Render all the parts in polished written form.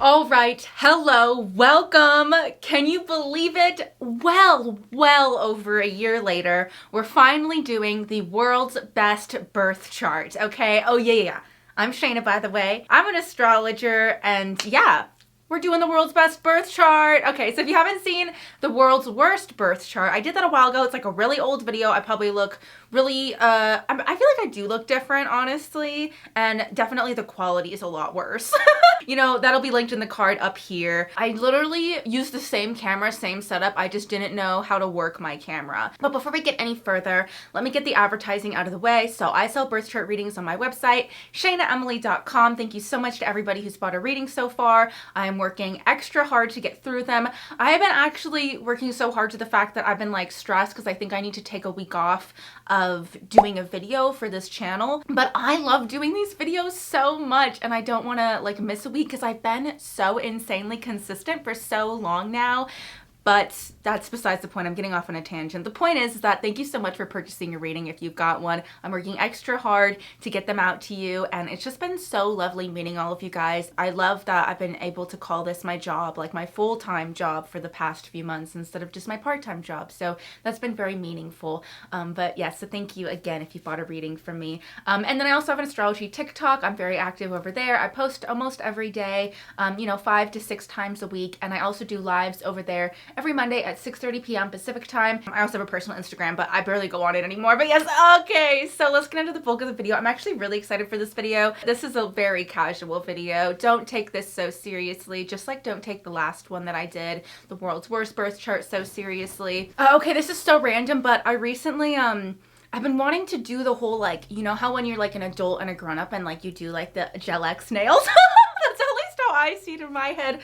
All right, hello, welcome. Can you believe it? Well over a year later, we're finally doing the world's best birth chart, okay? Oh yeah. I'm Shaina, by the way. I'm an astrologer, and yeah, we're doing the world's best birth chart. Okay, so if you haven't seen the world's worst birth chart, I did that a while ago. It's like a really old video. I probably look really, I feel like I do look different, honestly, and definitely the quality is a lot worse. You know, that'll be linked in the card up here. I literally used the same camera, same setup. I just didn't know how to work my camera. But before we get any further, let me get the advertising out of the way. So I sell birth chart readings on my website, shainaemily.com. Thank you so much to everybody who's bought a reading so far. I'm working extra hard to get through them. I have been actually working so hard to the fact that I've been like stressed because I think I need to take a week off of doing a video for this channel. But I love doing these videos so much and I don't want to like miss a week because I've been so insanely consistent for so long now. But that's besides the point. I'm getting off on a tangent. The point is that thank you so much for purchasing your reading if you've got one. I'm working extra hard to get them out to you, and it's just been so lovely meeting all of you guys. I love that I've been able to call this my job, like my full-time job for the past few months instead of just my part-time job. So that's been very meaningful. But yeah, so thank you again if you bought a reading from me. And then I also have an astrology TikTok. I'm very active over there. I post almost every day, 5 to 6 times a week, and I also do lives over there every Monday at 6:30 p.m. Pacific time. I also have a personal Instagram, but I barely go on it anymore. But yes, okay, so let's get into the bulk of the video. I'm actually really excited for this video. This is a very casual video. Don't take this so seriously, just like don't take the last one that I did, the world's worst birth chart, so seriously. Okay, this is so random, but I recently, I've been wanting to do the whole, like, you know how when you're like an adult and a grown-up and like you do like the gel X nails? That's at least how I see it in my head.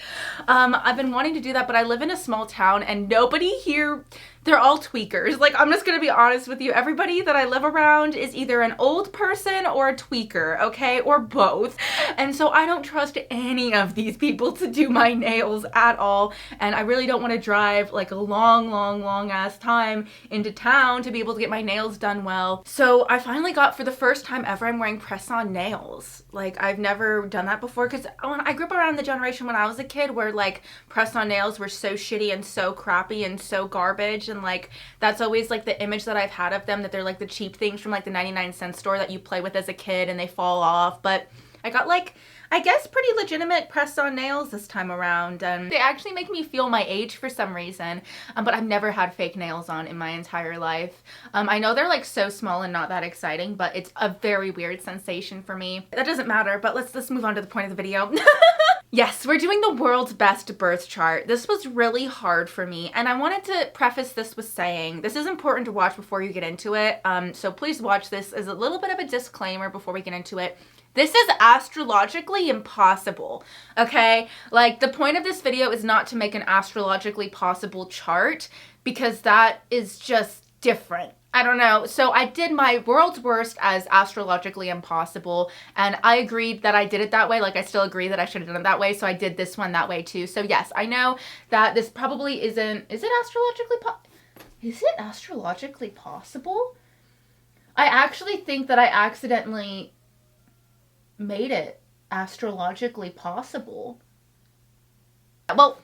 I've been wanting to do that, but I live in a small town and nobody here, they're all tweakers. Like, I'm just gonna be honest with you. Everybody that I live around is either an old person or a tweaker, okay? Or both. And so I don't trust any of these people to do my nails at all. And I really don't want to drive like a long ass time into town to be able to get my nails done well. So I finally got, for the first time ever, I'm wearing press-on nails. Like, I've never done that before because I grew up around the generation when I was a kid where like press-on nails were so shitty and so crappy and so garbage, and like that's always like the image that I've had of them, that they're like the cheap things from like the 99-cent store that you play with as a kid and they fall off. But I got like, I guess, pretty legitimate press-on nails this time around, and they actually make me feel my age for some reason, but I've never had fake nails on in my entire life. I know they're like so small and not that exciting, but it's a very weird sensation for me. That doesn't matter, but let's move on to the point of the video. Yes, we're doing the world's best birth chart. This was really hard for me, and I wanted to preface this with saying this is important to watch before you get into it, so please watch this as a little bit of a disclaimer before we get into it. This is astrologically impossible, okay? Like, the point of this video is not to make an astrologically possible chart, because that is just different. I don't know. So I did my world's worst as astrologically impossible, and I agreed that I did it that way. Like, I still agree that I should have done it that way, so I did this one that way too. So yes, I know that this probably isn't, is it astrologically possible? I actually think that I accidentally made it astrologically possible. Well,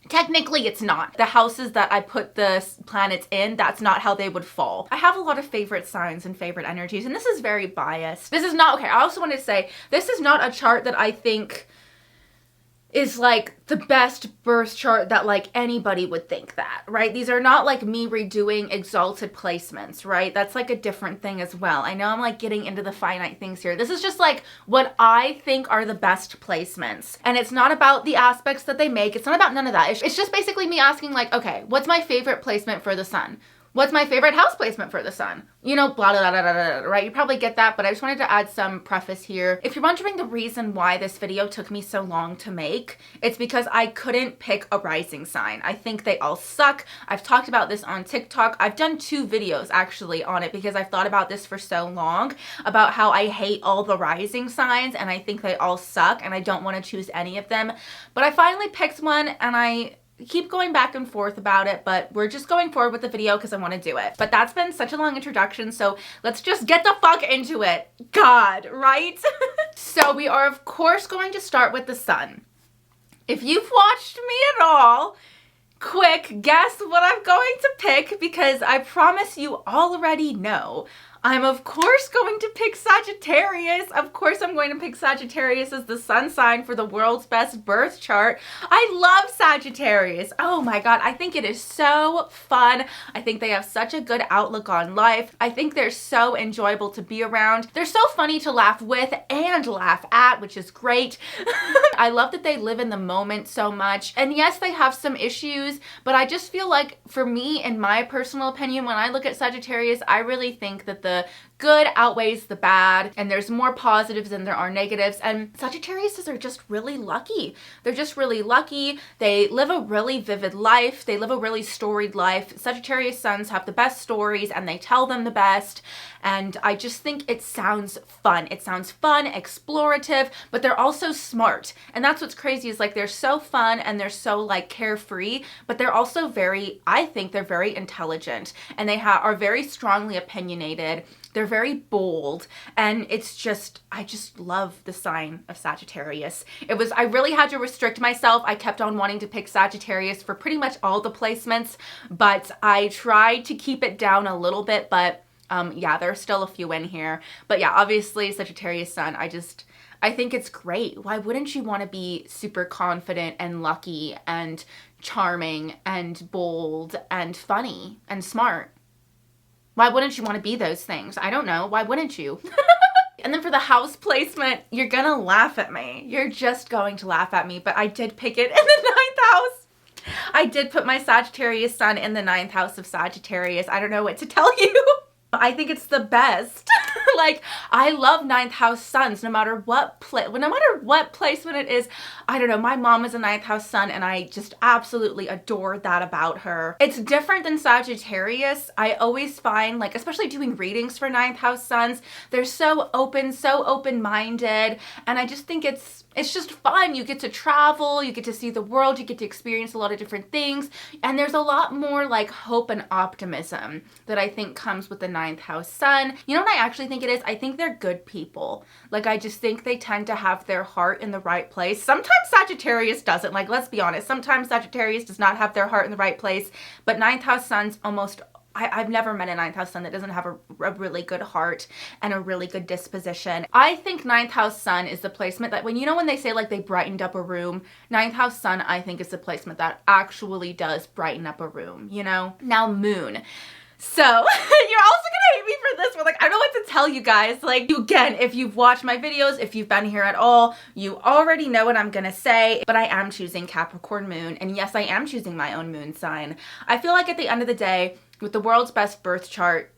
technically it's not. The houses that I put the planets in, that's not how they would fall. I have a lot of favorite signs and favorite energies, and this is very biased. This is not, okay, I also want to say, this is not a chart that I think is like the best birth chart that like anybody would think that, right? These are not like me redoing exalted placements, right? That's like a different thing as well. I know I'm like getting into the finite things here. This is just like what I think are the best placements. And it's not about the aspects that they make. It's not about none of that. It's just basically me asking like, okay, what's my favorite placement for the sun? What's my favorite house placement for the sun? You know, blah, blah, blah, blah, blah, right? You probably get that, but I just wanted to add some preface here. If you're wondering the reason why this video took me so long to make, it's because I couldn't pick a rising sign. I think they all suck. I've talked about this on TikTok. I've done 2 videos actually on it because I've thought about this for so long, about how I hate all the rising signs and I think they all suck and I don't want to choose any of them. But I finally picked one, and I keep going back and forth about it, but we're just going forward with the video because I want to do it. But that's been such a long introduction, so let's just get the fuck into it. God, right? So we are of course going to start with the sun. If you've watched me at all, quick, guess what I'm going to pick, because I promise you already know. I'm of course going to pick Sagittarius. Of course I'm going to pick Sagittarius as the sun sign for the world's best birth chart. I love Sagittarius. Oh my god, I think it is so fun. I think they have such a good outlook on life. I think they're so enjoyable to be around. They're so funny to laugh with and laugh at, which is great. I love that they live in the moment so much. And yes, they have some issues, but I just feel like, for me, in my personal opinion, when I look at Sagittarius, I really think that the good outweighs the bad, and there's more positives than there are negatives. And Sagittariuses are just really lucky. They're just really lucky. They live a really vivid life. They live a really storied life. Sagittarius suns have the best stories, and they tell them the best. And I just think it sounds fun. It sounds fun, explorative, but they're also smart. And that's what's crazy, is like they're so fun and they're so like carefree, but they're also very, I think they're very intelligent, and they are very strongly opinionated. They're very bold, and it's just, I just love the sign of Sagittarius. I really had to restrict myself. I kept on wanting to pick Sagittarius for pretty much all the placements, but I tried to keep it down a little bit, but yeah, there's still a few in here. But yeah, obviously Sagittarius sun, I think it's great. Why wouldn't you want to be super confident and lucky and charming and bold and funny and smart? Why wouldn't you want to be those things? I don't know. Why wouldn't you? And then for the house placement, you're gonna laugh at me. You're just going to laugh at me, but I did pick it in the 9th house. I did put my Sagittarius sun in the 9th house of Sagittarius. I don't know what to tell you. I think it's the best. Like, I love 9th house suns, no matter what placement it is. I don't know, my mom is a 9th house sun, and I just absolutely adore that about her. It's different than Sagittarius. I always find, like, especially doing readings for 9th house suns, they're so open-minded, and I just think it's just fun. You get to travel, you get to see the world, you get to experience a lot of different things, and there's a lot more like hope and optimism that I think comes with the 9th house sun. You know what I actually think it is? I think they're good people. Like, I just think they tend to have their heart in the right place. Sometimes Sagittarius doesn't. Like, let's be honest. Sometimes Sagittarius does not have their heart in the right place, but 9th house suns almost, I've never met a 9th house sun that doesn't have a really good heart and a really good disposition. I think 9th house sun is the placement that, when they say like they brightened up a room, 9th house sun, I think, is the placement that actually does brighten up a room, you know? Now moon. So, you're also gonna hate me for this one. Like, I don't know what to tell you guys. Like, again, if you've watched my videos, if you've been here at all, you already know what I'm gonna say, but I am choosing Capricorn moon, and yes, I am choosing my own moon sign. I feel like at the end of the day, with the world's best birth chart,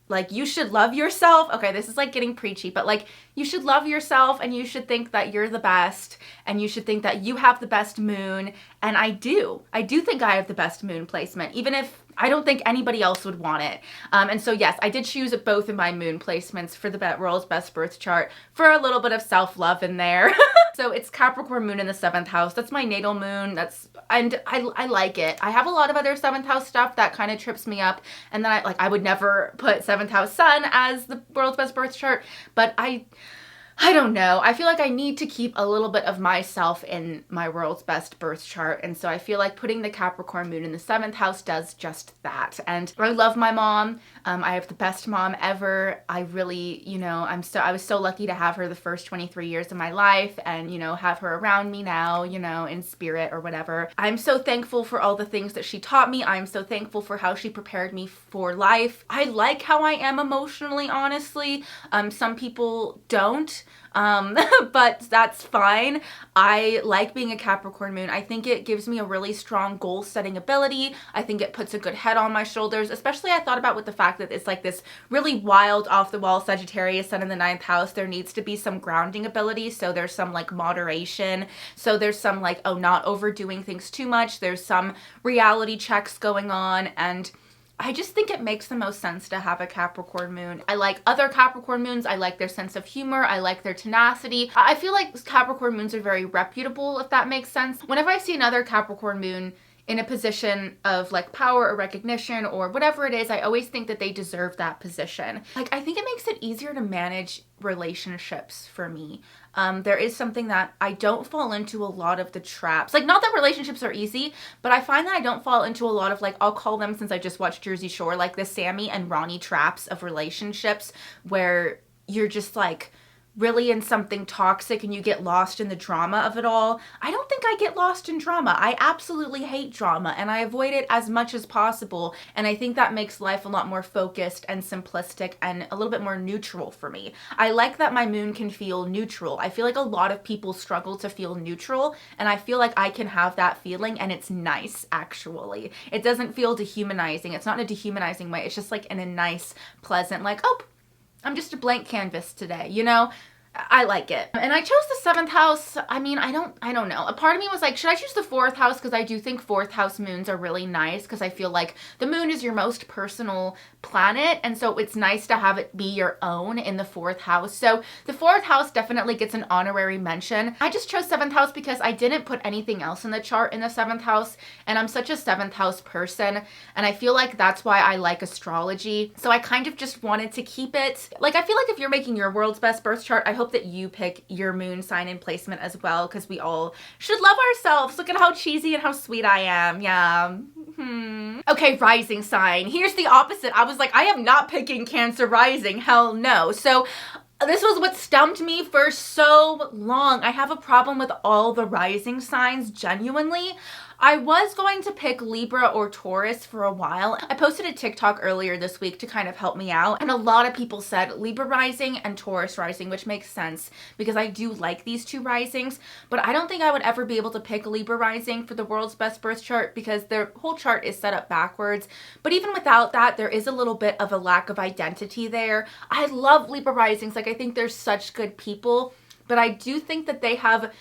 like, you should love yourself. Okay, this is like getting preachy, but like, you should love yourself, and you should think that you're the best, and you should think that you have the best moon. And I do think I have the best moon placement, even if I don't think anybody else would want it. And so yes, I did choose both of my moon placements for the world's best birth chart for a little bit of self-love in there. So it's Capricorn moon in the 7th house. That's my natal moon. And I like it. I have a lot of other 7th house stuff that kind of trips me up. And then I would never put 7th house sun as the world's best birth chart, but I don't know. I feel like I need to keep a little bit of myself in my world's best birth chart. And so I feel like putting the Capricorn moon in the 7th house does just that. And I love my mom. I have the best mom ever. I really, I was so lucky to have her the first 23 years of my life, and, have her around me now, in spirit or whatever. I'm so thankful for all the things that she taught me. I'm so thankful for how she prepared me for life. I like how I am emotionally, honestly. Some people don't. But that's fine. I like being a Capricorn moon. I think it gives me a really strong goal setting ability. I think it puts a good head on my shoulders, especially I thought about with the fact that it's like this really wild, off the wall Sagittarius sun in the 9th house. There needs to be some grounding ability. So there's some like moderation. So there's some like, not overdoing things too much. There's some reality checks going on, and I just think it makes the most sense to have a Capricorn moon. I like other Capricorn moons. I like their sense of humor. I like their tenacity. I feel like Capricorn moons are very reputable, if that makes sense. Whenever I see another Capricorn moon in a position of like power or recognition or whatever it is, I always think that they deserve that position. Like, I think it makes it easier to manage relationships for me. There is something that I don't fall into a lot of the traps. Like, not that relationships are easy, but I find that I don't fall into a lot of, like, I'll call them, since I just watched Jersey Shore, like the Sammy and Ronnie traps of relationships where you're just like really in something toxic and you get lost in the drama of it all. I don't think I get lost in drama. I absolutely hate drama and I avoid it as much as possible. And I think that makes life a lot more focused and simplistic and a little bit more neutral for me. I like that my moon can feel neutral. I feel like a lot of people struggle to feel neutral, and I feel like I can have that feeling, and it's nice, actually. It doesn't feel dehumanizing. It's not in a dehumanizing way. It's just like in a nice, pleasant, like, oh, I'm just a blank canvas today, you know? I like it. And I chose the 7th house. I mean, I don't know. A part of me was like, should I choose the 4th house? Because I do think 4th house moons are really nice, because I feel like the moon is your most personal planet, and so it's nice to have it be your own in the 4th house. So the 4th house definitely gets an honorary mention. I just chose 7th house because I didn't put anything else in the chart in the 7th house, and I'm such a 7th house person, and I feel like that's why I like astrology. So I kind of just wanted to keep it. Like, I feel like if you're making your world's best birth chart, I hope that you pick your moon sign and placement as well, because we all should love ourselves. Look at how cheesy and how sweet I am. Yeah. Okay, rising sign. Here's the opposite. I was like, I am not picking Cancer rising. Hell no. So this was what stumped me for so long. I have a problem with all the rising signs, genuinely. I was going to pick Libra or Taurus for a while. I posted a TikTok earlier this week to kind of help me out, and a lot of people said Libra rising and Taurus rising, which makes sense because I do like these two risings, but I don't think I would ever be able to pick Libra rising for the world's best birth chart because their whole chart is set up backwards. But even without that, there is a little bit of a lack of identity there. I love Libra risings. Like, I think they're such good people, but I do think that they have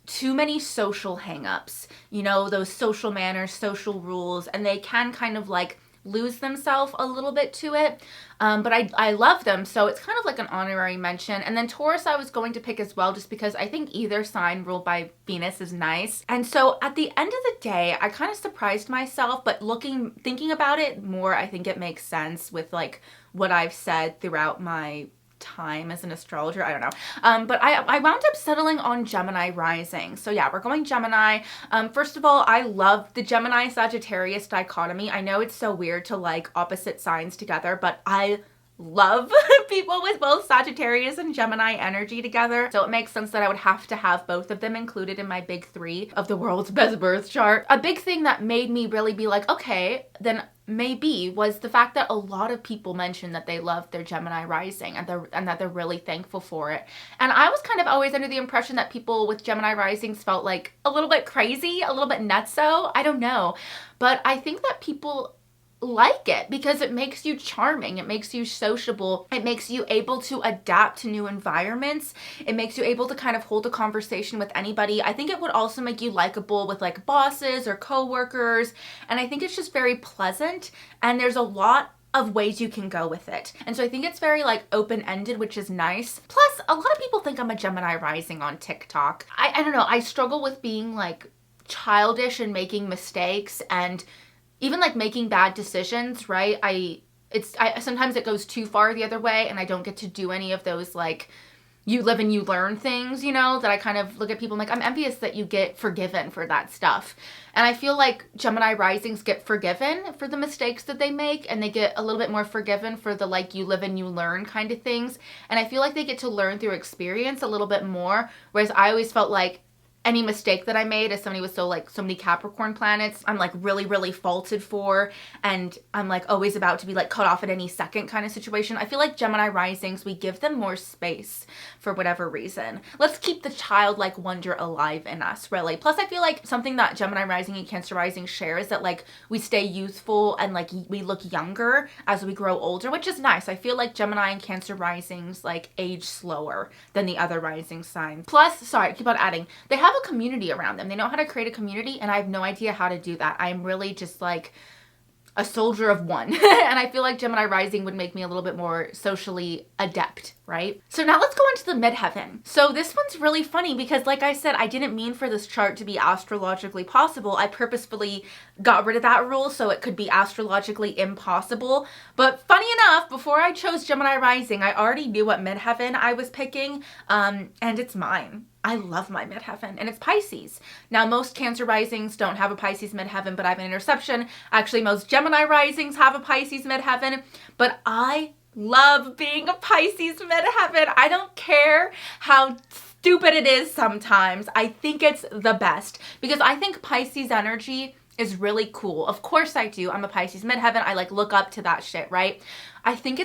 too many social hangups, you know, those social manners, social rules, and they can kind of like lose themselves a little bit to it. But I love them, so it's kind of like an honorary mention. And then Taurus I was going to pick as well, just because I think either sign ruled by Venus is nice. And so at the end of the day, I kind of surprised myself, but thinking about it more, I think it makes sense with like what I've said throughout my time as an astrologer. I don't know. But I wound up settling on Gemini rising. So yeah, we're going Gemini. First of all, I love the Gemini Sagittarius dichotomy. I know it's so weird to like opposite signs together, but I love people with both Sagittarius and Gemini energy together. So it makes sense that I would have to have both of them included in my big 3 of the world's best birth chart. A big thing that made me really be like, okay, then maybe, was the fact that a lot of people mentioned that they loved their Gemini rising and that they're really thankful for it. And I was kind of always under the impression that people with Gemini risings felt like a little bit crazy, a little bit nutso. I don't know. But I think that people like it because it makes you charming, it makes you sociable, it makes you able to adapt to new environments, it makes you able to kind of hold a conversation with anybody. I think it would also make you likable with like bosses or co-workers, and I think it's just very pleasant, and there's a lot of ways you can go with it. And so I think it's very like open-ended, which is nice. Plus, a lot of people think I'm a Gemini rising on TikTok. I don't know, I struggle with being like childish and making mistakes and even like making bad decisions, right? Sometimes it goes too far the other way, and I don't get to do any of those like you live and you learn things, you know, that I kind of look at people, I'm like, I'm envious that you get forgiven for that stuff. And I feel like Gemini risings get forgiven for the mistakes that they make, and they get a little bit more forgiven for the like you live and you learn kind of things. And I feel like they get to learn through experience a little bit more, whereas I always felt like any mistake that I made as somebody with so many Capricorn planets, I'm like really faulted for, and I'm like always about to be like cut off at any second kind of situation. I feel like Gemini risings, we give them more space for whatever reason. Let's keep the childlike wonder alive in us, really. Plus, I feel like something that Gemini rising and Cancer rising share is that like we stay youthful and like we look younger as we grow older, which is nice. I feel like Gemini and Cancer risings like age slower than the other rising signs. Plus, sorry, I keep on adding, they have a community around them. They know how to create a community, and I have no idea how to do that. I'm really just like, a soldier of one. And I feel like Gemini rising would make me a little bit more socially adept, right? So now let's go into the midheaven. So this one's really funny because, like I said, I didn't mean for this chart to be astrologically possible. I purposefully got rid of that rule so it could be astrologically impossible. But funny enough, before I chose Gemini rising, I already knew what midheaven I was picking, and it's mine. I love my midheaven, and it's Pisces. Now, most Cancer risings don't have a Pisces midheaven, but I have an interception. Actually, most Gemini risings have a Pisces midheaven, but I love being a Pisces midheaven. I don't care how stupid it is sometimes. I think it's the best because I think Pisces energy is really cool. Of course I do. I'm a Pisces midheaven. I like look up to that shit, right? I think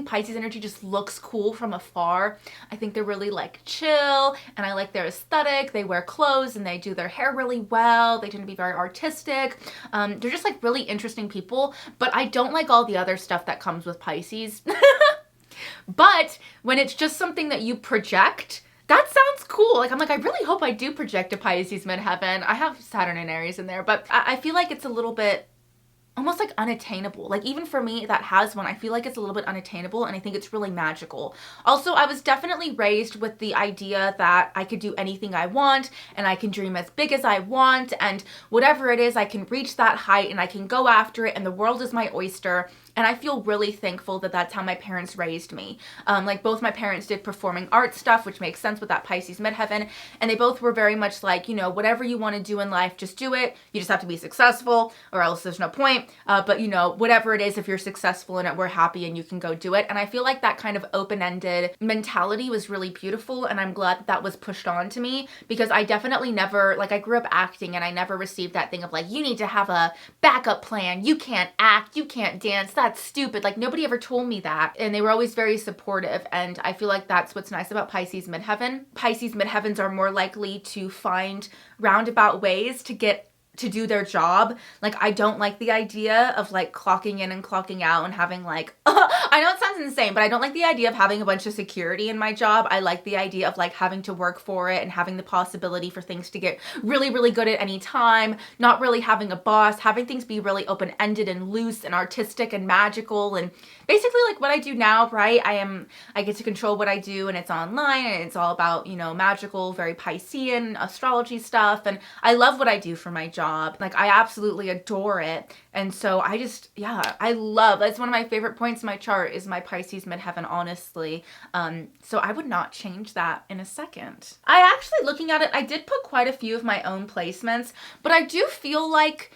Pisces energy just looks cool from afar. I think they're really like chill, and I like their aesthetic. They wear clothes and they do their hair really well. They tend to be very artistic. They're just like really interesting people, but I don't like all the other stuff that comes with Pisces. But when it's just something that you project, that sounds cool. Like, I'm like, I really hope I do project a Pisces midheaven. I have Saturn and Aries in there, but I feel like it's a little bit almost like unattainable. Like, even for me that has one, I feel like it's a little bit unattainable, and I think it's really magical. Also, I was definitely raised with the idea that I could do anything I want, and I can dream as big as I want, and whatever it is, I can reach that height and I can go after it, and the world is my oyster. And I feel really thankful that that's how my parents raised me. Like, both my parents did performing arts stuff, which makes sense with that Pisces midheaven. And they both were very much like, you know, whatever you want to do in life, just do it. You just have to be successful, or else there's no point. But, you know, whatever it is, if you're successful in it, we're happy and you can go do it. And I feel like that kind of open-ended mentality was really beautiful. And I'm glad that that was pushed on to me, because I definitely never, like, I grew up acting and I never received that thing of like, you need to have a backup plan. You can't act. You can't dance. That's stupid. Like, nobody ever told me that. And they were always very supportive. And I feel like that's what's nice about Pisces midheaven. Pisces midheavens are more likely to find roundabout ways to get to do their job. Like, I don't like the idea of like clocking in and clocking out and having like, I know it sounds insane, but I don't like the idea of having a bunch of security in my job. I like the idea of like having to work for it and having the possibility for things to get really, really good at any time, not really having a boss, having things be really open-ended and loose and artistic and magical, and basically like what I do now, right? I get to control what I do, and it's online, and it's all about, you know, magical, very Piscean astrology stuff. And I love what I do for my job. Like, I absolutely adore it. And so I just, yeah, that's one of my favorite points in my chart is my Pisces midheaven, honestly. So I would not change that in a second. I actually, looking at it, I did put quite a few of my own placements, but I do feel like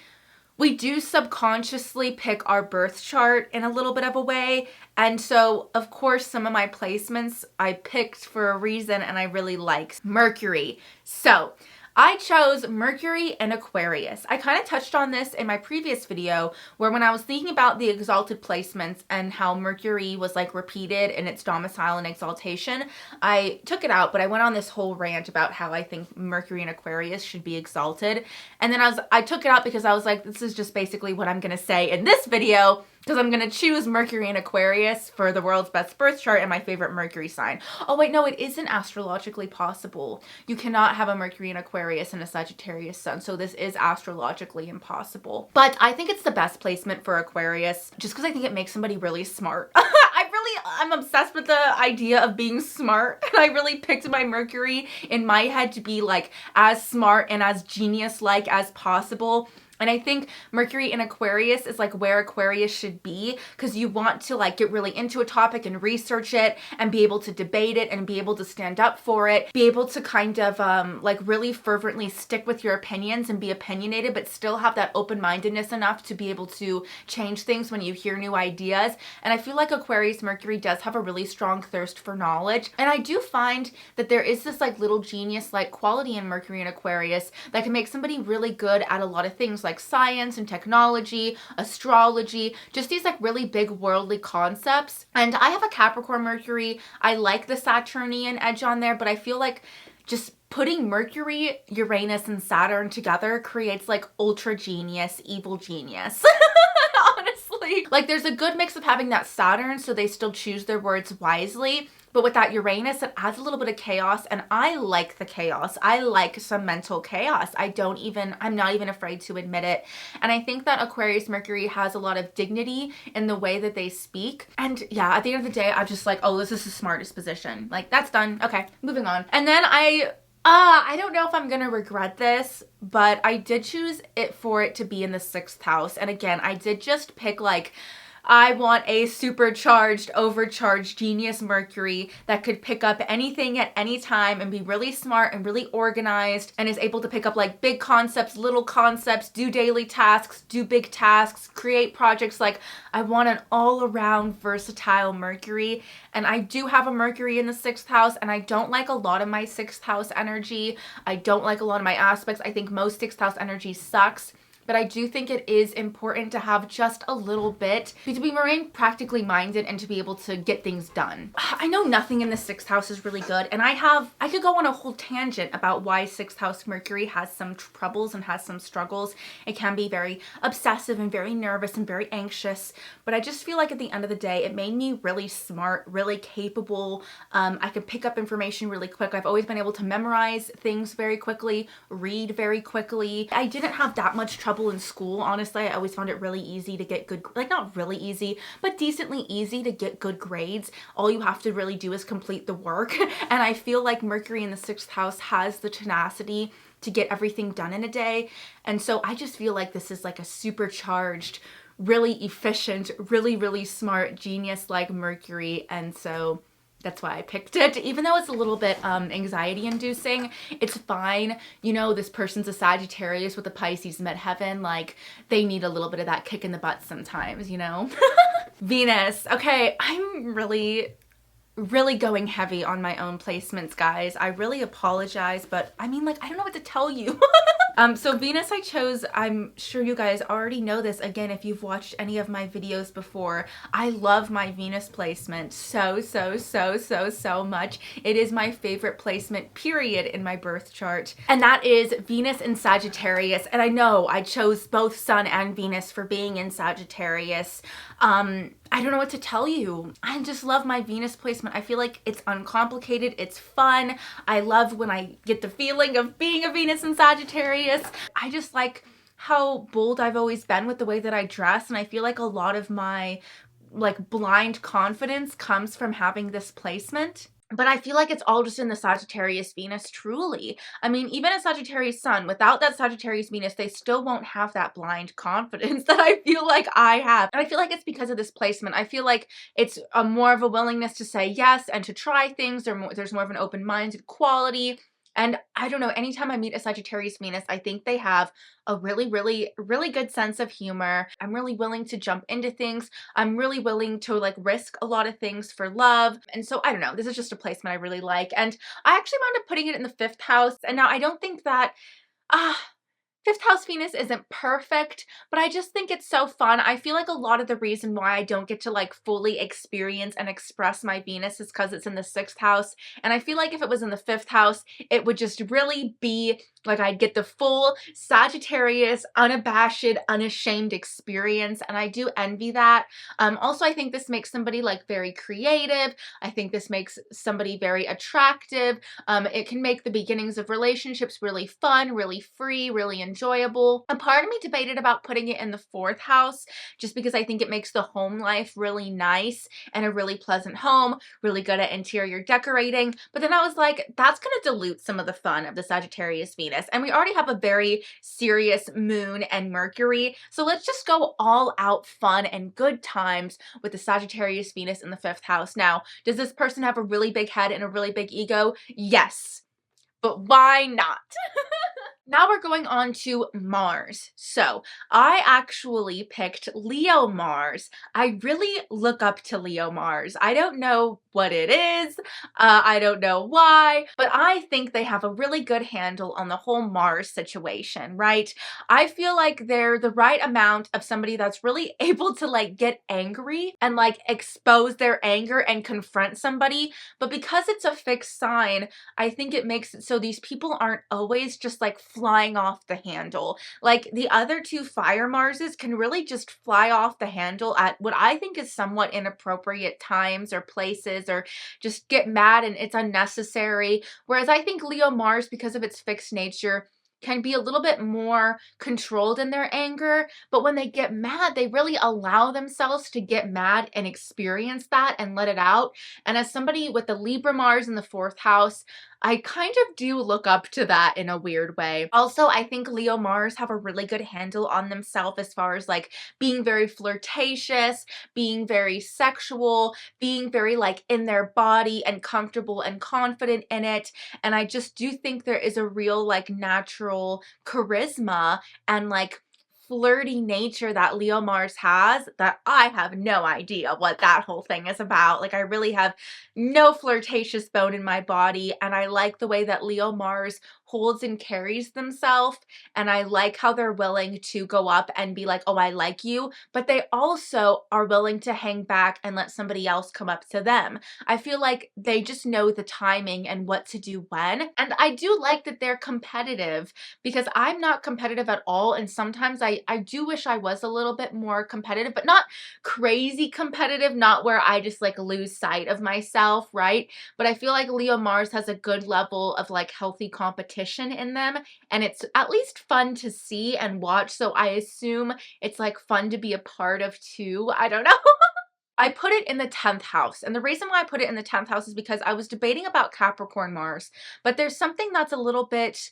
we do subconsciously pick our birth chart in a little bit of a way. And so, of course, some of my placements I picked for a reason, and I really liked Mercury. So I chose Mercury and Aquarius. I kind of touched on this in my previous video, where when I was thinking about the exalted placements and how Mercury was like repeated in its domicile and exaltation, I took it out, but I went on this whole rant about how I think Mercury and Aquarius should be exalted. And then I took it out because I was like, this is just basically what I'm going to say in this video, because I'm going to choose Mercury and Aquarius for the world's best birth chart and my favorite Mercury sign. Oh wait, no, it isn't astrologically possible. You cannot have a Mercury and Aquarius and a Sagittarius sun, so this is astrologically impossible. But I think it's the best placement for Aquarius, just because I think it makes somebody really smart. I'm obsessed with the idea of being smart, and I really picked my Mercury in my head to be like as smart and as genius-like as possible. And I think Mercury in Aquarius is like where Aquarius should be, because you want to like get really into a topic and research it and be able to debate it and be able to stand up for it, be able to kind of like really fervently stick with your opinions and be opinionated, but still have that open-mindedness enough to be able to change things when you hear new ideas. And I feel like Aquarius Mercury does have a really strong thirst for knowledge. And I do find that there is this like little genius-like quality in Mercury and Aquarius that can make somebody really good at a lot of things like science and technology, astrology, just these like really big worldly concepts. And I have a Capricorn Mercury. I like the Saturnian edge on there, but I feel like just putting Mercury, Uranus, and Saturn together creates like ultra genius, evil genius. Honestly. Literally. Like, there's a good mix of having that Saturn, so they still choose their words wisely. But with that Uranus, it adds a little bit of chaos, and I like the chaos. I like some mental chaos. I'm not even afraid to admit it. And I think that Aquarius Mercury has a lot of dignity in the way that they speak. And yeah, at the end of the day, I'm just like, oh, this is the smartest position. Like, that's done. Okay, moving on. And then I don't know if I'm gonna regret this, but I did choose it for it to be in the 6th house. And again, I did just pick like, I want a supercharged, overcharged genius Mercury that could pick up anything at any time and be really smart and really organized and is able to pick up like big concepts, little concepts, do daily tasks, do big tasks, create projects. Like, I want an all-around versatile Mercury. And I do have a Mercury in the 6th house, and I don't like a lot of my 6th house energy. I don't like a lot of my aspects. I think most 6th house energy sucks. But I do think it is important to have just a little bit, to be more practically minded and to be able to get things done. I know nothing in the 6th house is really good, and I could go on a whole tangent about why 6th house Mercury has some troubles and has some struggles. It can be very obsessive and very nervous and very anxious, but I just feel like at the end of the day, it made me really smart, really capable. I could pick up information really quick. I've always been able to memorize things very quickly, read very quickly. I didn't have that much trouble in school, honestly. I always found it really easy to get good, like not really easy, but decently easy to get good grades. All you have to really do is complete the work. And I feel like Mercury in the 6th house has the tenacity to get everything done in a day. And so I just feel like this is like a supercharged, really efficient, really, really smart genius like Mercury. And so that's why I picked it. Even though it's a little bit anxiety inducing, it's fine. You know, this person's a Sagittarius with a Pisces midheaven. Like, they need a little bit of that kick in the butt sometimes, you know? Venus. Okay, I'm really going heavy on my own placements, guys. I really apologize, but I mean, like, I don't know what to tell you. So Venus I chose, I'm sure you guys already know this. Again, if you've watched any of my videos before, I love my Venus placement so much. It is my favorite placement, period, in my birth chart. And that is Venus in Sagittarius. And I know I chose both Sun and Venus for being in Sagittarius. I don't know what to tell you. I just love my Venus placement. I feel like it's uncomplicated. It's fun. I love when I get the feeling of being a Venus in Sagittarius. I just like how bold I've always been with the way that I dress. And I feel like a lot of my like blind confidence comes from having this placement. But I feel like it's all just in the Sagittarius Venus, truly. I mean, even a Sagittarius Sun, without that Sagittarius Venus, they still won't have that blind confidence that I feel like I have. And I feel like it's because of this placement. I feel like it's more of a willingness to say yes and to try things. There's more of an open-minded quality. And I don't know, anytime I meet a Sagittarius Venus, I think they have a really good sense of humor. I'm really willing to jump into things. I'm really willing to like risk a lot of things for love. And so I don't know, this is just a placement I really like. And I actually wound up putting it in the 5th house. And now I don't think that, 5th house Venus isn't perfect, but I just think it's so fun. I feel like a lot of the reason why I don't get to like fully experience and express my Venus is because it's in the 6th house. And I feel like if it was in the 5th house, it would just really be like I'd get the full Sagittarius, unabashed, unashamed experience. And I do envy that. Also, I think this makes somebody like very creative. I think this makes somebody very attractive. It can make the beginnings of relationships really fun, really free, really enjoyable. A part of me debated about putting it in the 4th house just because I think it makes the home life really nice and a really pleasant home, really good at interior decorating. But then I was like, that's going to dilute some of the fun of the Sagittarius Venus. And we already have a very serious moon and Mercury. So let's just go all out fun and good times with the Sagittarius Venus in the 5th house. Now, does this person have a really big head and a really big ego? Yes. But why not? Now we're going on to Mars. So I actually picked Leo Mars. I really look up to Leo Mars. I don't know what it is. I don't know why, but I think they have a really good handle on the whole Mars situation, right? I feel like they're the right amount of somebody that's really able to like get angry and like expose their anger and confront somebody. But because it's a fixed sign, I think it makes it so these people aren't always just like flying off the handle. Like the other two fire Marses can really just fly off the handle at what I think is somewhat inappropriate times or places, or just get mad and it's unnecessary. Whereas I think Leo Mars, because of its fixed nature, can be a little bit more controlled in their anger, but when they get mad, they really allow themselves to get mad and experience that and let it out. And as somebody with the Libra Mars in the 4th house, I kind of do look up to that in a weird way. Also, I think Leo Mars have a really good handle on themselves as far as like being very flirtatious, being very sexual, being very like in their body and comfortable and confident in it. And I just do think there is a real like natural charisma and like flirty nature that Leo Mars has that I have no idea what that whole thing is about. Like I really have no flirtatious bone in my body, and I like the way that Leo Mars holds and carries themselves, and I like how they're willing to go up and be like, oh, I like you, but they also are willing to hang back and let somebody else come up to them. I feel like they just know the timing and what to do when, and I do like that they're competitive because I'm not competitive at all, and sometimes I do wish I was a little bit more competitive, but not crazy competitive, not where I just like lose sight of myself, right? But I feel like Leo Mars has a good level of like healthy competition in them, and it's at least fun to see and watch, so I assume it's like fun to be a part of too. I don't know. I put it in the 10th house, and the reason why I put it in the 10th house is because I was debating about Capricorn Mars, but there's something that's a little bit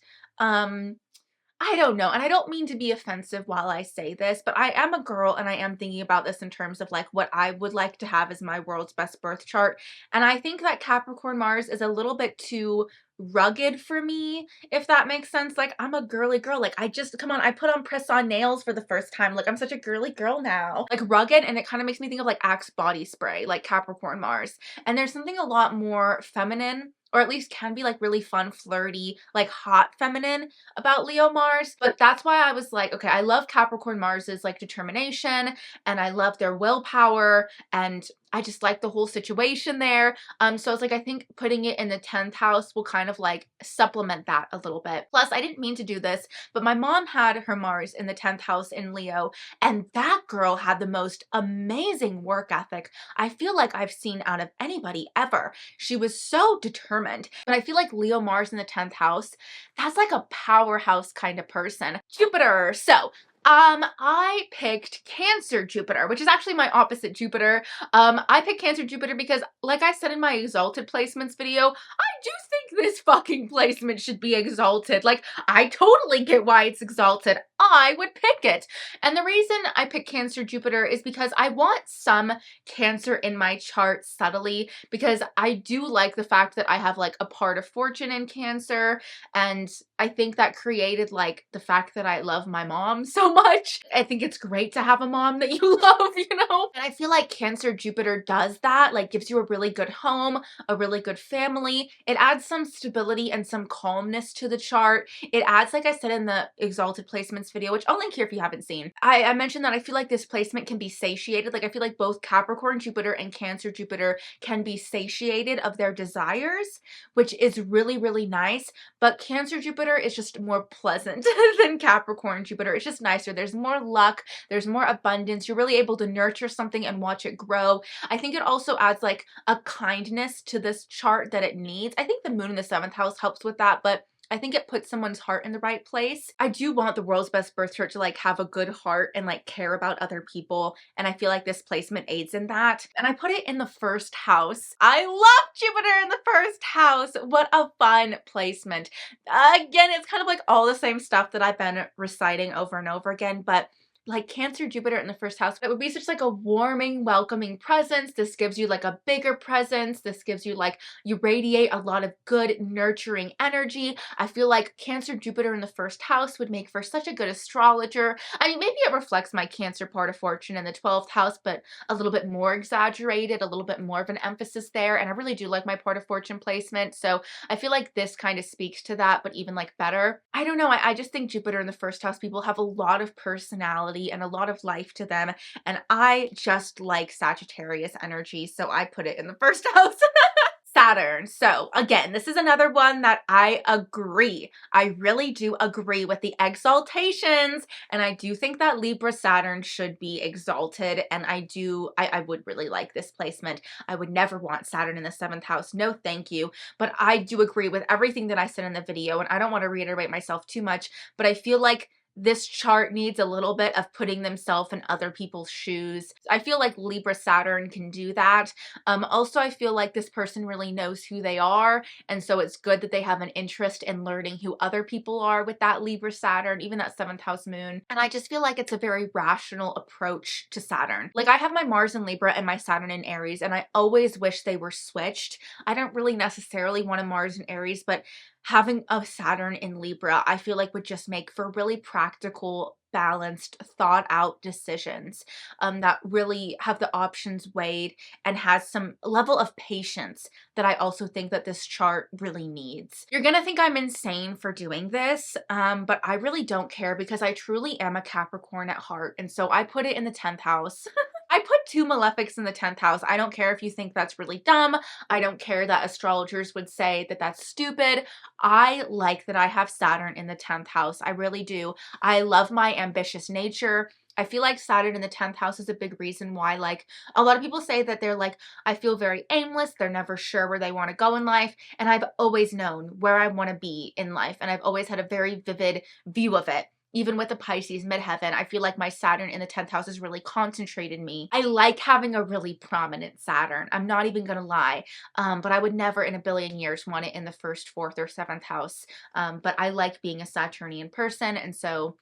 I don't know, and I don't mean to be offensive while I say this, but I am a girl and I am thinking about this in terms of like what I would like to have as my world's best birth chart. And I think that Capricorn Mars is a little bit too rugged for me, if that makes sense. Like I'm a girly girl. Like I just, come on, I put on press-on nails for the first time. Like I'm such a girly girl now. Like rugged, and it kind of makes me think of like Axe body spray, like Capricorn Mars. And there's something a lot more feminine, or at least can be like really fun, flirty, like hot feminine about Leo Mars. But that's why I was like, okay, I love Capricorn Mars's like determination, and I love their willpower, and I just like the whole situation there. So it's like, I think putting it in the 10th house will kind of like supplement that a little bit. Plus, I didn't mean to do this, but my mom had her Mars in the 10th house in Leo, and that girl had the most amazing work ethic I feel like I've seen out of anybody ever. She was so determined. But I feel like Leo Mars in the 10th house, that's like a powerhouse kind of person. Jupiter. So I picked Cancer Jupiter, which is actually my opposite Jupiter. I picked Cancer Jupiter because, like I said in my exalted placements video, I do think this fucking placement should be exalted. Like, I totally get why it's exalted. I would pick it. And the reason I picked Cancer Jupiter is because I want some Cancer in my chart subtly, because I do like the fact that I have like a part of fortune in Cancer, and I think that created like the fact that I love my mom so much. I think it's great to have a mom that you love, you know? And I feel like Cancer Jupiter does that, like gives you a really good home, a really good family. It adds some stability and some calmness to the chart. It adds, like I said in the exalted placements video, which I'll link here if you haven't seen. I mentioned that I feel like this placement can be satiated. Like I feel like both Capricorn Jupiter and Cancer Jupiter can be satiated of their desires, which is really, really nice. But Cancer Jupiter is just more pleasant than Capricorn Jupiter. It's just nicer. There's more luck. There's more abundance. You're really able to nurture something and watch it grow. I think it also adds like a kindness to this chart that it needs. I think the moon in the 7th house helps with that, but I think it puts someone's heart in the right place. I do want the world's best birth chart to like have a good heart and like care about other people, and I feel like this placement aids in that. And I put it in the 1st house. I love Jupiter in the 1st house. What a fun placement. Again, it's kind of like all the same stuff that I've been reciting over and over again, but like Cancer Jupiter in the first house, it would be such like a warming, welcoming presence. This gives you like a bigger presence. This gives you like, you radiate a lot of good, nurturing energy. I feel like Cancer Jupiter in the first house would make for such a good astrologer. I mean, maybe it reflects my Cancer part of fortune in the 12th house, but a little bit more exaggerated, a little bit more of an emphasis there. And I really do like my part of fortune placement. So I feel like this kind of speaks to that, but even like better. I don't know. I just think Jupiter in the first house people have a lot of personality and a lot of life to them. And I just like Sagittarius energy. So I put it in the first house. Saturn. So again, this is another one that I agree. I really do agree with the exaltations. And I do think that Libra Saturn should be exalted. And I would really like this placement. I would never want Saturn in the 7th house. No, thank you. But I do agree with everything that I said in the video. And I don't want to reiterate myself too much, but I feel like this chart needs a little bit of putting themselves in other people's shoes. I feel like Libra Saturn can do that. Also, I feel like this person really knows who they are, and so it's good that they have an interest in learning who other people are with that Libra Saturn, even that 7th house moon. And I just feel like it's a very rational approach to Saturn. Like, I have my Mars in Libra and my Saturn in Aries, and I always wish they were switched. I don't really necessarily want a Mars in Aries, but having a Saturn in Libra, I feel like would just make for really practical, balanced, thought out decisions that really have the options weighed and has some level of patience that I also think that this chart really needs. You're gonna think I'm insane for doing this, but I really don't care because I truly am a Capricorn at heart. And so I put it in the 10th house. I put 2 malefics in the 10th house. I don't care if you think that's really dumb. I don't care that astrologers would say that that's stupid. I like that I have Saturn in the 10th house. I really do. I love my ambitious nature. I feel like Saturn in the 10th house is a big reason why, like, a lot of people say that they're like, I feel very aimless. They're never sure where they want to go in life. And I've always known where I want to be in life. And I've always had a very vivid view of it. Even with the Pisces midheaven, I feel like my Saturn in the 10th house has really concentrated me. I like having a really prominent Saturn. I'm not even gonna lie. But I would never in a billion years want it in the 1st, 4th, or 7th house. But I like being a Saturnian person, and so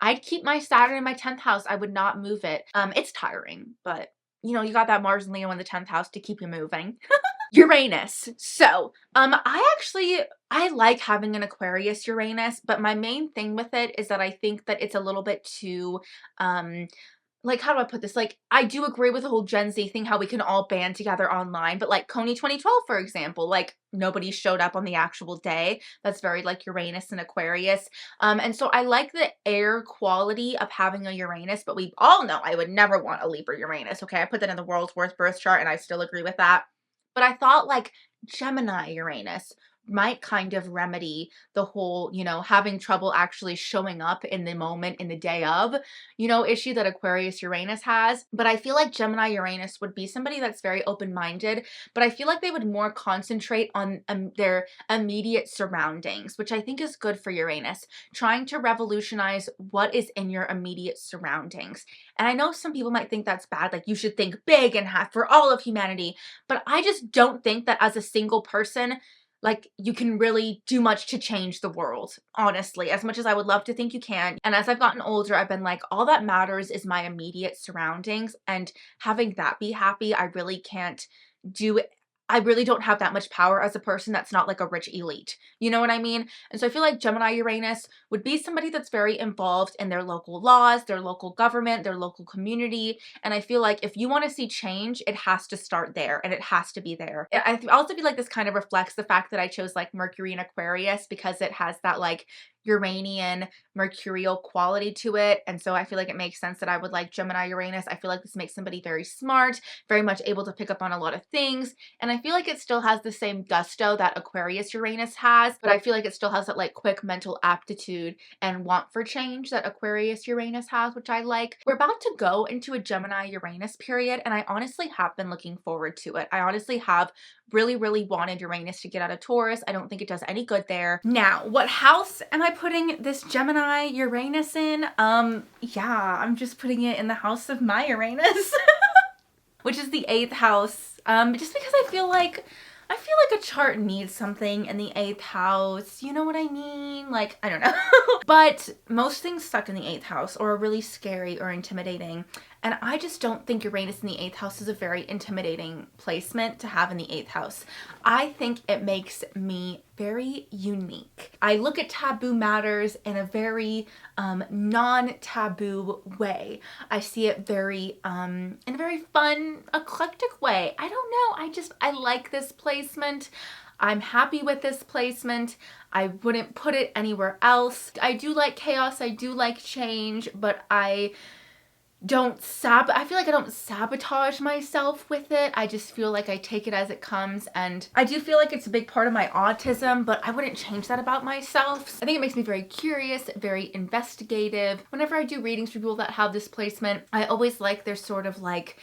I'd keep my Saturn in my 10th house. I would not move it. It's tiring, but you know, you got that Mars and Leo in the 10th house to keep you moving. Uranus. So, I like having an Aquarius Uranus, but my main thing with it is that I think that it's a little bit too, like, how do I put this? Like, I do agree with the whole Gen Z thing, how we can all band together online, but like Coney 2012, for example, like nobody showed up on the actual day. That's very like Uranus and Aquarius. And so I like the air quality of having a Uranus, but we all know I would never want a Libra Uranus. Okay, I put that in the world's worst birth chart and I still agree with that. But I thought like Gemini Uranus might kind of remedy the whole, you know, having trouble actually showing up in the moment, in the day of, you know, issue that Aquarius Uranus has. But I feel like Gemini Uranus would be somebody that's very open-minded, but I feel like they would more concentrate on their immediate surroundings, which I think is good for Uranus, trying to revolutionize what is in your immediate surroundings. And I know some people might think that's bad, like you should think big and have for all of humanity, but I just don't think that as a single person, like, you can really do much to change the world, honestly, as much as I would love to think you can. And as I've gotten older, I've been like, all that matters is my immediate surroundings, and having that be happy, I really can't do it. I really don't have that much power as a person that's not like a rich elite. You know what I mean? And so I feel like Gemini Uranus would be somebody that's very involved in their local laws, their local government, their local community. And I feel like if you want to see change, it has to start there and it has to be there. I also feel like this kind of reflects the fact that I chose like Mercury and Aquarius because it has that like Uranian mercurial quality to it. And so I feel like it makes sense that I would like Gemini Uranus. I feel like this makes somebody very smart, very much able to pick up on a lot of things. And I feel like it still has the same gusto that Aquarius Uranus has, but I feel like it still has that like quick mental aptitude and want for change that Aquarius Uranus has, which I like. We're about to go into a Gemini Uranus period, and I honestly have been looking forward to it. I honestly have really wanted Uranus to get out of Taurus. I don't think it does any good there. Now, what house am I putting this Gemini Uranus in? Yeah, I'm just putting it in the house of my Uranus, which is the 8th house. Just because I feel like I feel like a chart needs something in the 8th house. You know what I mean? Like, I don't know. But most things stuck in the 8th house or are really scary or intimidating. And I just don't think Uranus in the 8th house is a very intimidating placement to have in the 8th house. I think it makes me very unique. I look at taboo matters in a very non-taboo way. I see it very in a very fun, eclectic way. I don't know. I like this placement. I'm happy with this placement. I wouldn't put it anywhere else. I do like chaos. I do like change, but I feel like I don't sabotage myself with it. I just feel like I take it as it comes, and I do feel like it's a big part of my autism, but I wouldn't change that about myself. I think it makes me very curious, very investigative. Whenever I do readings for people that have this placement, I always like their sort of like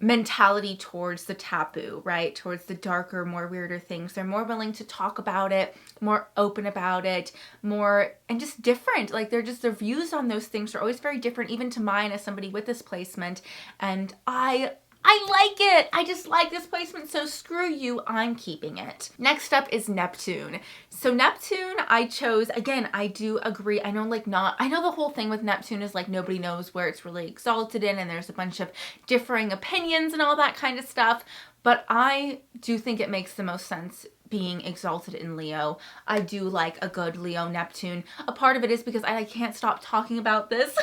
mentality towards the taboo, right? Towards the darker, more weirder things. They're more willing to talk about it, more open about it, more, and just different. Like their views on those things are always very different, even to mine as somebody with this placement. And I like it. I just like this placement, so screw you, I'm keeping it. Next up is Neptune. So Neptune, I chose, again, I do agree. I know the whole thing with Neptune is like nobody knows where it's really exalted in, and there's a bunch of differing opinions and all that kind of stuff. But I do think it makes the most sense being exalted in Leo. I do like a good Leo Neptune. A part of it is because I can't stop talking about this,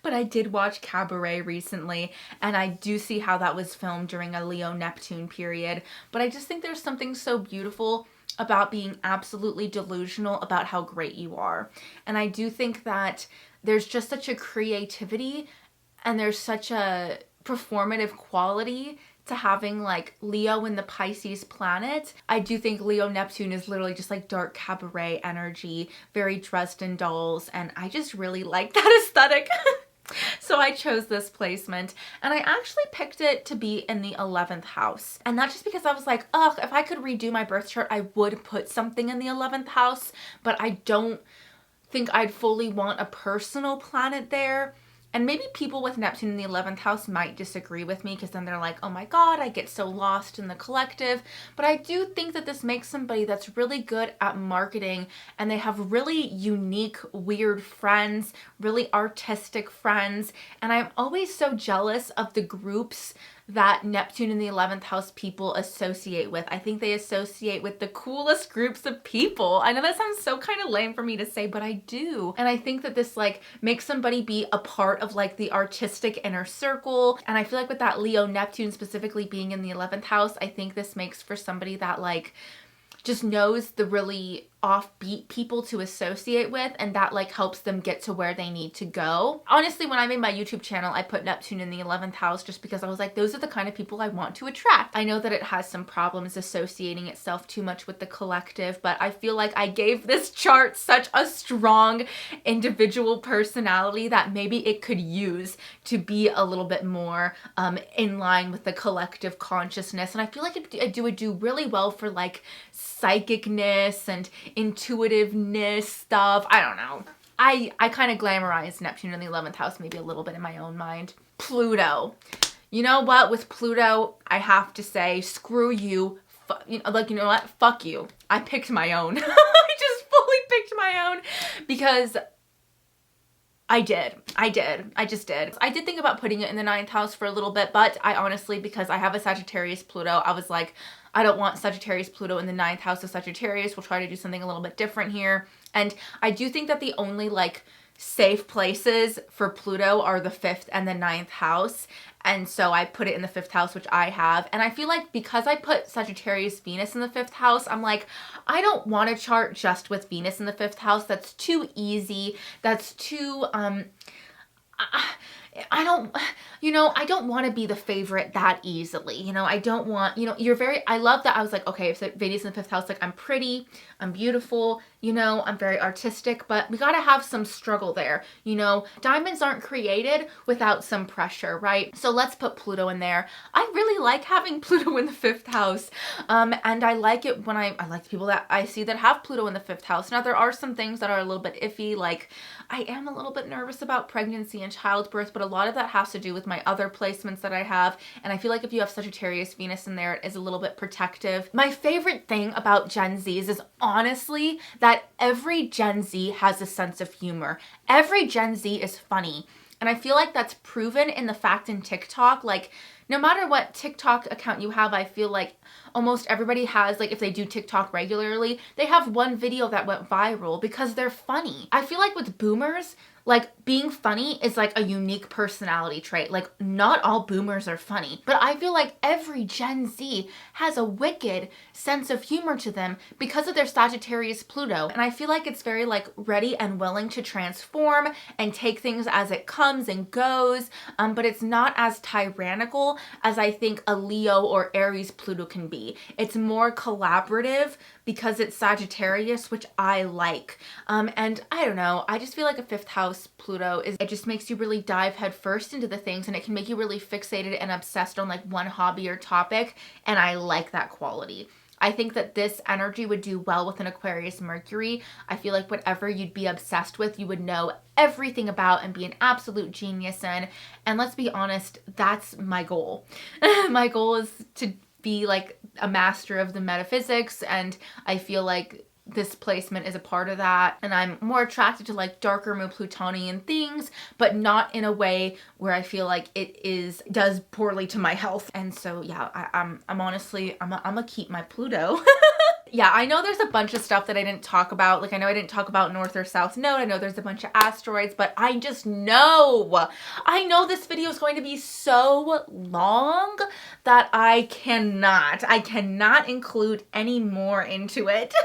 but I did watch Cabaret recently, and I do see how that was filmed during a Leo Neptune period. But I just think there's something so beautiful about being absolutely delusional about how great you are. And I do think that there's just such a creativity and there's such a performative quality to having like Leo in the Pisces planet. I do think Leo Neptune is literally just like dark cabaret energy, very Dresden Dolls, and I just really like that aesthetic. So I chose this placement, and I actually picked it to be in the 11th house. And not just because I was like, oh, if I could redo my birth chart, I would put something in the 11th house, but I don't think I'd fully want a personal planet there. And maybe people with Neptune in the 11th house might disagree with me, because then they're like, oh my God, I get so lost in the collective. But I do think that this makes somebody that's really good at marketing, and they have really unique, weird friends, really artistic friends. And I'm always so jealous of the groups that Neptune in the 11th house people associate with. I think they associate with the coolest groups of people. I know that sounds so kind of lame for me to say, but I do. And I think that this like makes somebody be a part of like the artistic inner circle. And I feel like with that Leo Neptune specifically being in the 11th house, I think this makes for somebody that like just knows the really offbeat people to associate with, and that like helps them get to where they need to go. Honestly, when I made my YouTube channel, I put Neptune in the 11th house just because I was like, those are the kind of people I want to attract. I know that it has some problems associating itself too much with the collective, but I feel like I gave this chart such a strong individual personality that maybe it could use to be a little bit more in line with the collective consciousness. And I feel like it would do really well for like psychicness and intuitiveness stuff. I don't know. I kind of glamorize Neptune in the 11th house maybe a little bit in my own mind. Pluto. You know what? With Pluto, I have to say, screw you. You know what? Fuck you. I picked my own. I just fully picked my own because I just did. I did think about putting it in the 9th house for a little bit, but I honestly, because I have a Sagittarius Pluto, I was like, I don't want Sagittarius Pluto in the 9th house of Sagittarius. We'll try to do something a little bit different here. And I do think that the only like safe places for Pluto are the 5th and the 9th house. And so I put it in the 5th house, which I have. And I feel like because I put Sagittarius Venus in the 5th house, I'm like, I don't want a chart just with Venus in the 5th house. That's too easy. That's too, I don't want to be the favorite that easily. I don't want, I love that. I was like, okay, if Venus in the 5th house, like I'm pretty, I'm beautiful, I'm very artistic, but we got to have some struggle there. Diamonds aren't created without some pressure, right? So let's put Pluto in there. I really like having Pluto in the 5th house. And I like it when I like the people that I see that have Pluto in the 5th house. Now there are some things that are a little bit iffy, like I am a little bit nervous about pregnancy and childbirth, but a lot of that has to do with my other placements that I have. And I feel like if you have Sagittarius Venus in there, it is a little bit protective. My favorite thing about Gen Zs is honestly that every Gen Z has a sense of humor. Every Gen Z is funny. And I feel like that's proven in the fact in TikTok. Like, no matter what TikTok account you have, I feel like almost everybody has, like, if they do TikTok regularly, they have one video that went viral because they're funny. I feel like with boomers, like, being funny is like a unique personality trait. Like, not all boomers are funny, but I feel like every Gen Z has a wicked sense of humor to them because of their Sagittarius Pluto. And I feel like it's very like ready and willing to transform and take things as it comes and goes. But it's not as tyrannical as I think a Leo or Aries Pluto can be. It's more collaborative because it's Sagittarius, which I like. And I don't know, I just feel like a fifth house Pluto it just makes you really dive head first into the things, and it can make you really fixated and obsessed on like one hobby or topic. And I like that quality. I think that this energy would do well with an Aquarius Mercury. I feel like whatever you'd be obsessed with, you would know everything about and be an absolute genius in. And let's be honest, that's my goal. My goal is to be like a master of the metaphysics, and I feel like this placement is a part of that. And I'm more attracted to like darker, more Plutonian things, but not in a way where I feel like it does poorly to my health. And so yeah, I'm honestly, I'm gonna keep my Pluto. Yeah, I know there's a bunch of stuff that I didn't talk about. Like, I know I didn't talk about North or South Node. I know there's a bunch of asteroids, but I just know. I know this video is going to be so long that I cannot include any more into it.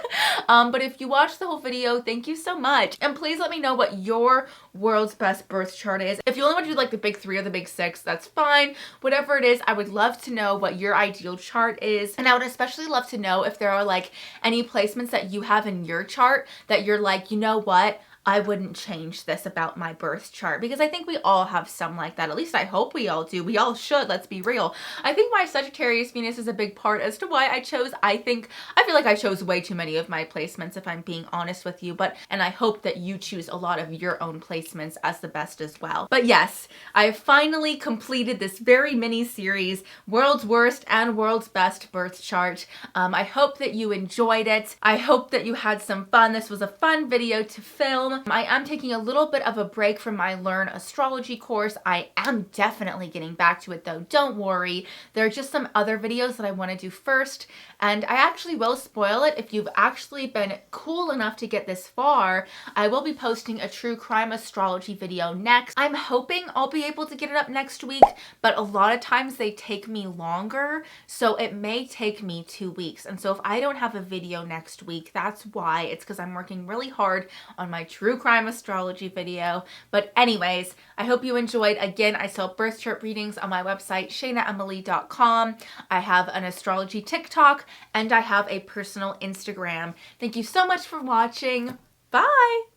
But if you watched the whole video, thank you so much. And please let me know what your world's best birth chart is. If you only want to do like the big 3 or the big 6, that's fine. Whatever it is, I would love to know what your ideal chart is. And I would especially love to know if there are like any placements that you have in your chart that you're like, you know what? I wouldn't change this about my birth chart, because I think we all have some like that. At least I hope we all do. We all should, let's be real. I think my Sagittarius Venus is a big part as to why I feel like I chose way too many of my placements, if I'm being honest with you, and I hope that you choose a lot of your own placements as the best as well. But yes, I have finally completed this very mini series, World's Worst and World's Best Birth Chart. I hope that you enjoyed it. I hope that you had some fun. This was a fun video to film. I am taking a little bit of a break from my Learn Astrology course. I am definitely getting back to it though, don't worry. There are just some other videos that I want to do first, and I actually will spoil it if you've actually been cool enough to get this far. I will be posting a true crime astrology video next. I'm hoping I'll be able to get it up next week, but a lot of times they take me longer, so it may take me 2 weeks. And so if I don't have a video next week, that's why. It's because I'm working really hard on my true crime astrology video. But anyways, I hope you enjoyed. Again, I sell birth chart readings on my website, shainaemily.com. I have an astrology TikTok, and I have a personal Instagram. Thank you so much for watching. Bye!